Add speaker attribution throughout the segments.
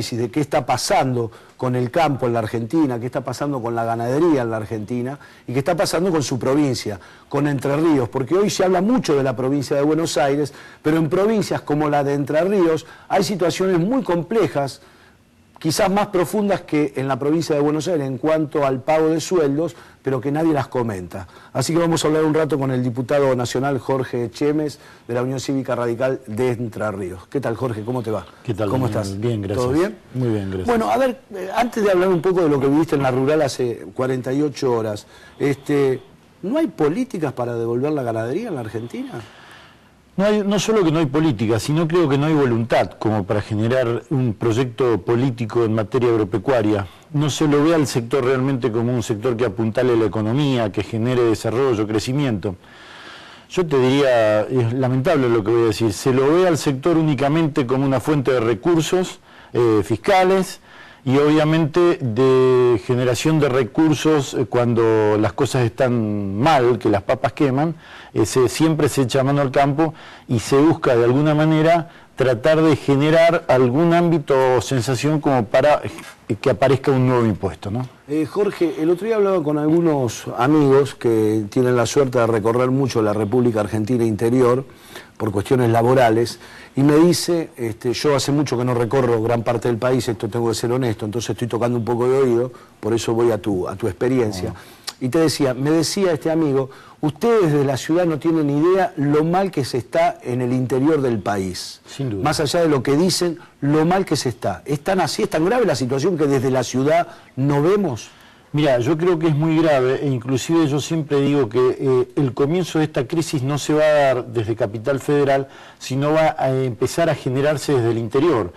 Speaker 1: análisis de qué está pasando con el campo en la Argentina, qué está pasando con la ganadería en la Argentina y qué está pasando con su provincia, con Entre Ríos, porque hoy se habla mucho de la provincia de Buenos Aires, pero en provincias como la de Entre Ríos hay situaciones muy complejas, quizás más profundas que en la provincia de Buenos Aires en cuanto al pago de sueldos, pero que nadie las comenta. Así que vamos a hablar un rato con el diputado nacional Jorge Chemes, de la Unión Cívica Radical de Entre Ríos. ¿Qué tal, Jorge? ¿Cómo te va?
Speaker 2: ¿Qué tal?
Speaker 1: ¿Cómo estás?
Speaker 2: Bien, gracias.
Speaker 1: ¿Todo bien?
Speaker 2: Muy bien, gracias.
Speaker 1: Bueno, a ver, antes de hablar un poco de lo que viviste en la rural hace 48 horas, ¿no hay políticas para devolver la ganadería en la Argentina?
Speaker 2: No solo que no hay política, sino creo que no hay voluntad como para generar un proyecto político en materia agropecuaria. No se lo ve al sector realmente como un sector que apuntale la economía, que genere desarrollo, crecimiento. Yo te diría, es lamentable lo que voy a decir, se lo ve al sector únicamente como una fuente de recursos fiscales y obviamente de generación de recursos cuando las cosas están mal, que las papas queman, siempre se echa mano al campo y se busca de alguna manera tratar de generar algún ámbito o sensación como para que aparezca un nuevo impuesto, ¿no?
Speaker 1: Jorge, el otro día hablaba con algunos amigos que tienen la suerte de recorrer mucho la República Argentina interior por cuestiones laborales y me dice, yo hace mucho que no recorro gran parte del país, esto tengo que ser honesto, entonces estoy tocando un poco de oído, por eso voy a tu experiencia. Y me decía este amigo, ustedes de la ciudad no tienen idea lo mal que se está en el interior del país.
Speaker 2: Sin duda.
Speaker 1: Más allá de lo que dicen, lo mal que se está. ¿Es tan así, es tan grave la situación que desde la ciudad no vemos?
Speaker 2: Mira, yo creo que es muy grave e inclusive yo siempre digo que el comienzo de esta crisis no se va a dar desde Capital Federal, sino va a empezar a generarse desde el interior.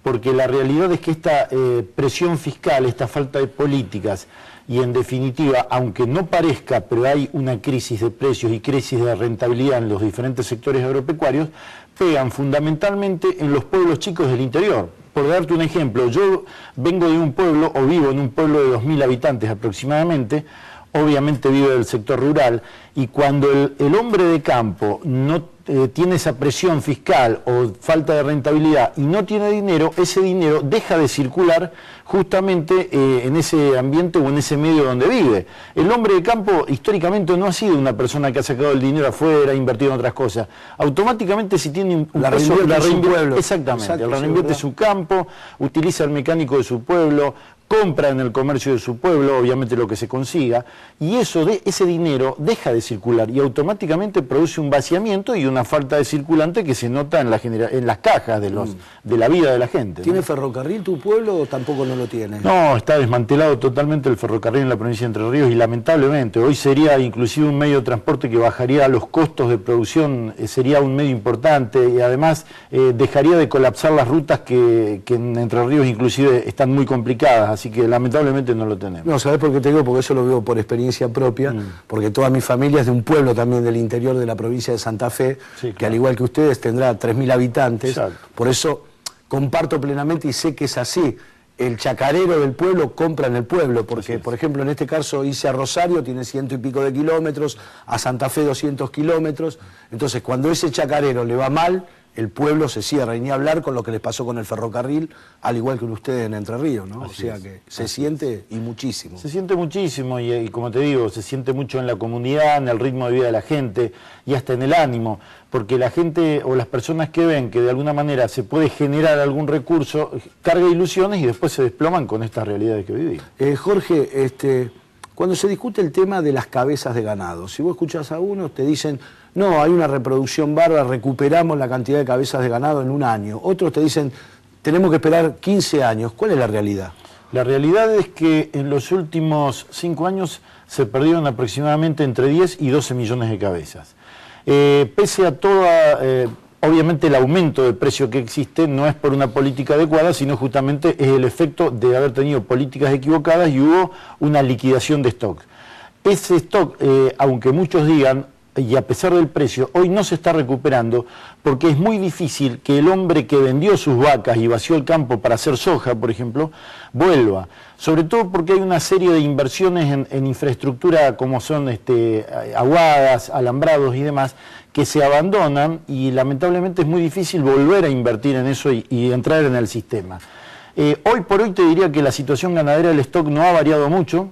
Speaker 2: Porque la realidad es que esta presión fiscal, esta falta de políticas y en definitiva, aunque no parezca, pero hay una crisis de precios y crisis de rentabilidad en los diferentes sectores agropecuarios, pegan fundamentalmente en los pueblos chicos del interior. Por darte un ejemplo, yo vengo de un pueblo, o vivo en un pueblo de 2000 habitantes aproximadamente, obviamente vivo del sector rural, y cuando el hombre de campo no tiene esa presión fiscal o falta de rentabilidad y no tiene dinero, ese dinero deja de circular justamente en ese ambiente o en ese medio donde vive. El hombre de campo históricamente no ha sido una persona que ha sacado el dinero afuera, ha invertido en otras cosas. Automáticamente si tiene un peso, la reinvierte, exactamente, la reinvierte su campo, utiliza el mecánico de su pueblo, compra en el comercio de su pueblo, obviamente lo que se consiga, y ese dinero deja de circular y automáticamente produce un vaciamiento y una falta de circulante que se nota en las cajas de la vida de la gente.
Speaker 1: ¿Tiene
Speaker 2: ¿no?
Speaker 1: ferrocarril tu pueblo o tampoco no lo tiene?
Speaker 2: No, está desmantelado totalmente el ferrocarril en la provincia de Entre Ríos y lamentablemente hoy sería inclusive un medio de transporte que bajaría los costos de producción, sería un medio importante y además dejaría de colapsar las rutas que en Entre Ríos inclusive están muy complicadas. Así que lamentablemente no lo tenemos.
Speaker 1: No, ¿sabés por qué te digo? Porque eso lo veo por experiencia propia, porque toda mi familia es de un pueblo también del interior de la provincia de Santa Fe, sí, claro, que al igual que ustedes tendrá 3000 habitantes. Exacto. Por eso comparto plenamente y sé que es así. El chacarero del pueblo compra en el pueblo, porque, por ejemplo, en este caso hice a Rosario, tiene 100 y pico de kilómetros, a Santa Fe 200 kilómetros. Entonces, cuando ese chacarero le va mal, el pueblo se cierra, y ni hablar con lo que les pasó con el ferrocarril, al igual que ustedes en Entre Ríos, ¿no? Así o sea que se siente y muchísimo.
Speaker 2: Se siente muchísimo y como te digo, se siente mucho en la comunidad, en el ritmo de vida de la gente y hasta en el ánimo, porque la gente o las personas que ven que de alguna manera se puede generar algún recurso, carga ilusiones y después se desploman con estas realidades que vivimos.
Speaker 1: Jorge, cuando se discute el tema de las cabezas de ganado, si vos escuchás a unos te dicen, no, hay una reproducción bárbara, recuperamos la cantidad de cabezas de ganado en un año. Otros te dicen, tenemos que esperar 15 años. ¿Cuál es la realidad?
Speaker 2: La realidad es que en los últimos 5 años se perdieron aproximadamente entre 10 y 12 millones de cabezas. Pese a toda... obviamente el aumento de precio que existe no es por una política adecuada, sino justamente es el efecto de haber tenido políticas equivocadas y hubo una liquidación de stock. Ese stock, aunque muchos digan, y a pesar del precio, hoy no se está recuperando porque es muy difícil que el hombre que vendió sus vacas y vació el campo para hacer soja, por ejemplo, vuelva. Sobre todo porque hay una serie de inversiones en infraestructura como son aguadas, alambrados y demás, que se abandonan y lamentablemente es muy difícil volver a invertir en eso y entrar en el sistema. Hoy por hoy te diría que la situación ganadera del stock no ha variado mucho,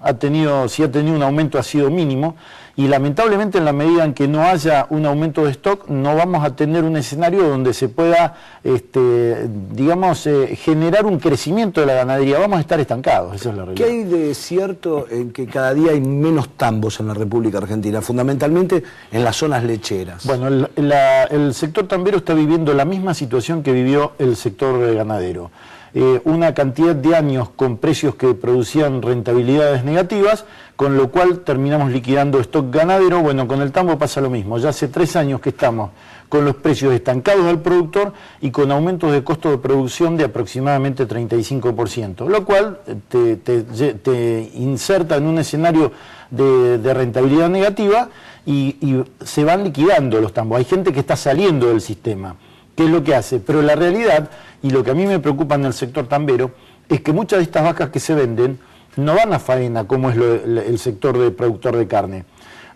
Speaker 2: si ha tenido un aumento ha sido mínimo, y lamentablemente en la medida en que no haya un aumento de stock no vamos a tener un escenario donde se pueda, generar un crecimiento de la ganadería. Vamos a estar estancados, esa es la realidad.
Speaker 1: ¿Qué hay de cierto en que cada día hay menos tambos en la República Argentina, fundamentalmente en las zonas lecheras?
Speaker 2: Bueno, el sector tambero está viviendo la misma situación que vivió el sector ganadero. Una cantidad de años con precios que producían rentabilidades negativas, con lo cual terminamos liquidando stock ganadero. Bueno, con el tambo pasa lo mismo. Ya hace 3 años que estamos con los precios estancados al productor y con aumentos de costo de producción de aproximadamente 35%, lo cual te inserta en un escenario de rentabilidad negativa y se van liquidando los tambos. Hay gente que está saliendo del sistema. ¿Qué es lo que hace? Pero la realidad, y lo que a mí me preocupa en el sector tambero, es que muchas de estas vacas que se venden no van a faena como es el sector de productor de carne.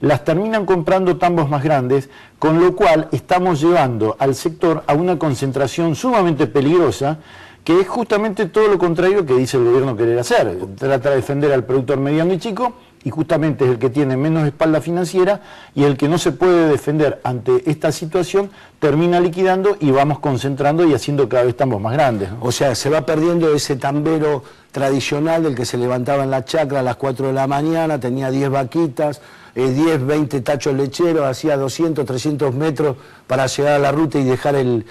Speaker 2: Las terminan comprando tambos más grandes, con lo cual estamos llevando al sector a una concentración sumamente peligrosa, que es justamente todo lo contrario que dice el gobierno querer hacer. Trata de defender al productor mediano y chico, y justamente es el que tiene menos espalda financiera y el que no se puede defender ante esta situación, termina liquidando y vamos concentrando y haciendo cada vez tambos más grandes, ¿no?
Speaker 1: O sea, se va perdiendo ese tambero tradicional del que se levantaba en la chacra a las 4 de la mañana, tenía 10 vaquitas, 10, 20 tachos lecheros, hacía 200, 300 metros para llegar a la ruta y dejar el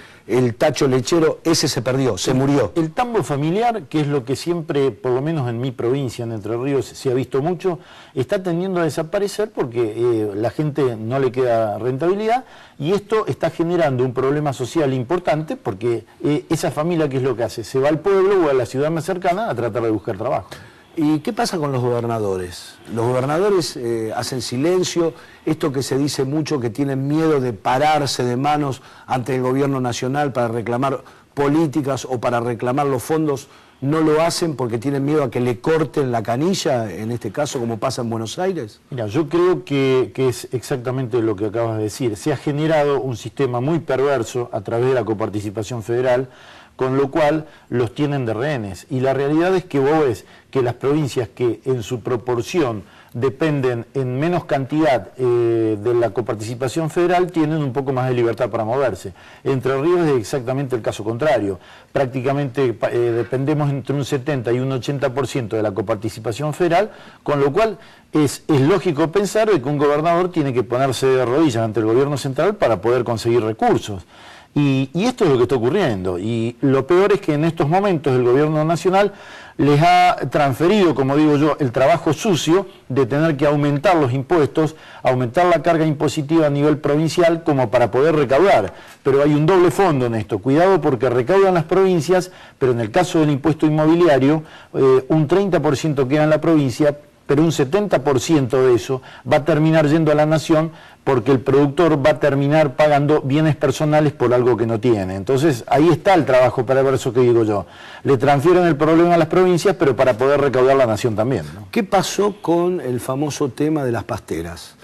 Speaker 1: tacho lechero. Ese se perdió, se murió.
Speaker 2: El tambo familiar, que es lo que siempre, por lo menos en mi provincia, en Entre Ríos, se ha visto mucho, está tendiendo a desaparecer porque la gente no le queda rentabilidad y esto está generando un problema social importante porque esa familia, ¿qué es lo que hace? Se va al pueblo o a la ciudad más cercana a tratar de buscar trabajo.
Speaker 1: ¿Y qué pasa con los gobernadores? Los gobernadores hacen silencio, esto que se dice mucho, que tienen miedo de pararse de manos ante el gobierno nacional para reclamar políticas o para reclamar los fondos, no lo hacen porque tienen miedo a que le corten la canilla, en este caso como pasa en Buenos Aires.
Speaker 2: Mira, yo creo que es exactamente lo que acabas de decir. Se ha generado un sistema muy perverso a través de la coparticipación federal, con lo cual los tienen de rehenes. Y la realidad es que vos ves que las provincias que en su proporción dependen en menos cantidad de la coparticipación federal tienen un poco más de libertad para moverse. Entre Ríos es exactamente el caso contrario. Prácticamente dependemos entre un 70 y un 80% de la coparticipación federal, con lo cual es lógico pensar de que un gobernador tiene que ponerse de rodillas ante el gobierno central para poder conseguir recursos. Y esto es lo que está ocurriendo, y lo peor es que en estos momentos el gobierno nacional les ha transferido, como digo yo, el trabajo sucio de tener que aumentar los impuestos, aumentar la carga impositiva a nivel provincial como para poder recaudar. Pero hay un doble fondo en esto, cuidado porque recaudan las provincias, pero en el caso del impuesto inmobiliario, un 30% queda en la provincia, pero un 70% de eso va a terminar yendo a la nación porque el productor va a terminar pagando bienes personales por algo que no tiene. Entonces ahí está el trabajo perverso que digo yo. Le transfieren el problema a las provincias, pero para poder recaudar la nación también, ¿no?
Speaker 1: ¿Qué pasó con el famoso tema de las pasteras?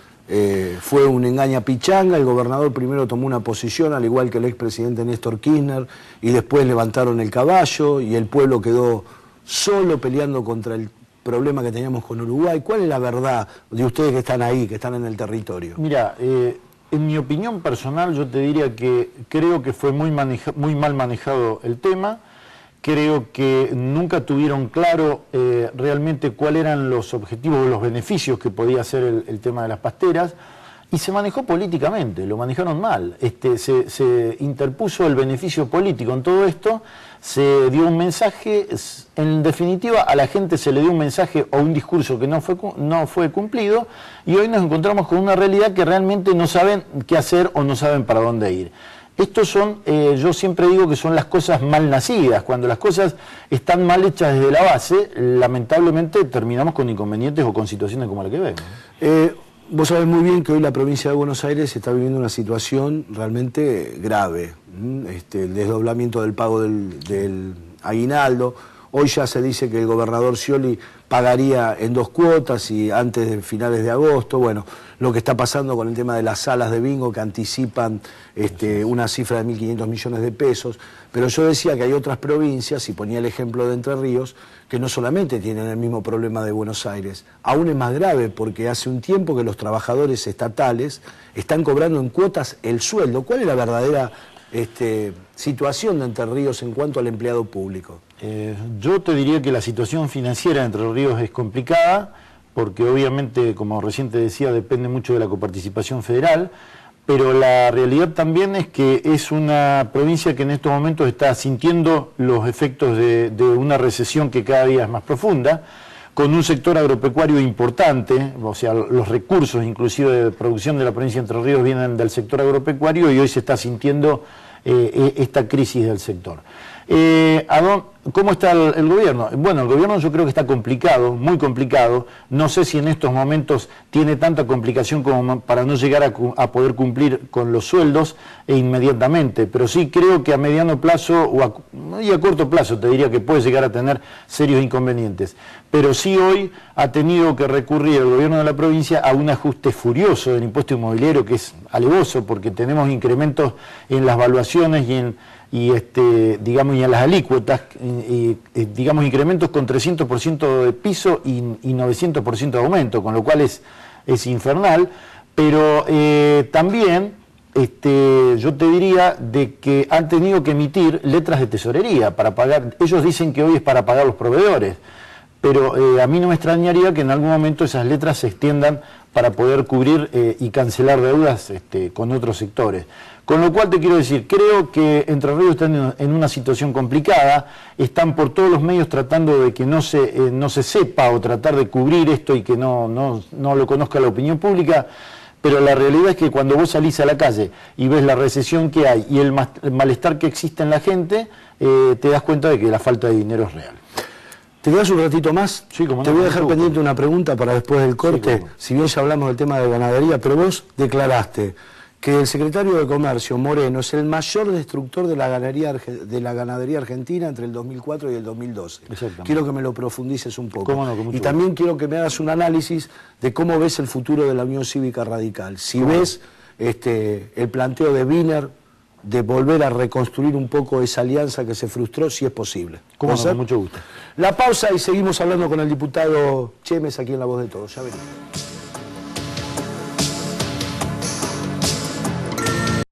Speaker 1: Fue un engaña pichanga, el gobernador primero tomó una posición, al igual que el expresidente Néstor Kirchner, y después levantaron el caballo y el pueblo quedó solo peleando contra el problema que teníamos con Uruguay. ¿Cuál es la verdad de ustedes que están ahí, que están en el territorio?
Speaker 2: Mira, en mi opinión personal yo te diría que creo que fue muy mal manejado el tema. Creo que nunca tuvieron claro realmente cuáles eran los objetivos o los beneficios que podía hacer el tema de las pasteras. Y se manejó políticamente, lo manejaron mal. Se interpuso el beneficio político en todo esto, se dio un mensaje, en definitiva a la gente se le dio un mensaje o un discurso que no fue cumplido, y hoy nos encontramos con una realidad que realmente no saben qué hacer o no saben para dónde ir. Estos son, yo siempre digo que son las cosas mal nacidas. Cuando las cosas están mal hechas desde la base, lamentablemente terminamos con inconvenientes o con situaciones como la que vemos.
Speaker 1: Vos sabés muy bien que hoy la provincia de Buenos Aires está viviendo una situación realmente grave. El desdoblamiento del pago del aguinaldo. Hoy ya se dice que el gobernador Scioli pagaría en 2 cuotas y antes de finales de agosto. Bueno, lo que está pasando con el tema de las salas de bingo que anticipan una cifra de 1.500 millones de pesos. Pero yo decía que hay otras provincias, y ponía el ejemplo de Entre Ríos, que no solamente tienen el mismo problema de Buenos Aires. Aún es más grave porque hace un tiempo que los trabajadores estatales están cobrando en cuotas el sueldo. ¿Cuál es la verdadera situación de Entre Ríos en cuanto al empleado público?
Speaker 2: Yo te diría que la situación financiera de Entre Ríos es complicada, porque obviamente, como recién te decía, depende mucho de la coparticipación federal, pero la realidad también es que es una provincia que en estos momentos está sintiendo los efectos de una recesión que cada día es más profunda, con un sector agropecuario importante, o sea, los recursos inclusive de producción de la provincia de Entre Ríos vienen del sector agropecuario y hoy se está sintiendo esta crisis del sector. ¿Cómo está el gobierno? Bueno, el gobierno yo creo que está complicado, muy complicado. No sé si en estos momentos tiene tanta complicación como para no llegar a poder cumplir con los sueldos inmediatamente, pero sí creo que a mediano plazo y a corto plazo te diría que puede llegar a tener serios inconvenientes. Pero sí hoy ha tenido que recurrir el gobierno de la provincia a un ajuste furioso del impuesto inmobiliario, que es alevoso porque tenemos incrementos en las valuaciones y en las alícuotas, digamos incrementos con 300% de piso y 900% de aumento, con lo cual es infernal, pero también yo te diría de que han tenido que emitir letras de tesorería para pagar. Ellos dicen que hoy es para pagar los proveedores, pero a mí no me extrañaría que en algún momento esas letras se extiendan para poder cubrir y cancelar deudas con otros sectores. Con lo cual te quiero decir, creo que Entre Ríos están en una situación complicada, están por todos los medios tratando de que no se sepa o tratar de cubrir esto y que no lo conozca la opinión pública, pero la realidad es que cuando vos salís a la calle y ves la recesión que hay y el malestar que existe en la gente, te das cuenta de que la falta de dinero es real.
Speaker 1: ¿Te quedas un ratito más?
Speaker 2: Sí, como no.
Speaker 1: Te voy a dejar pendiente una pregunta para después del corte, sí, si bien ya hablamos del tema de ganadería, pero vos declaraste que el secretario de Comercio, Moreno, es el mayor destructor de la ganadería argentina entre el 2004 y el 2012. Quiero que me lo profundices un poco.
Speaker 2: No,
Speaker 1: y también quiero que me hagas un análisis de cómo ves el futuro de la Unión Cívica Radical. Si ves el planteo de Wiener de volver a reconstruir un poco esa alianza que se frustró, si es posible.
Speaker 2: Con mucho gusto.
Speaker 1: La pausa y seguimos hablando con el diputado Chemes aquí en La Voz de Todos. Ya venimos.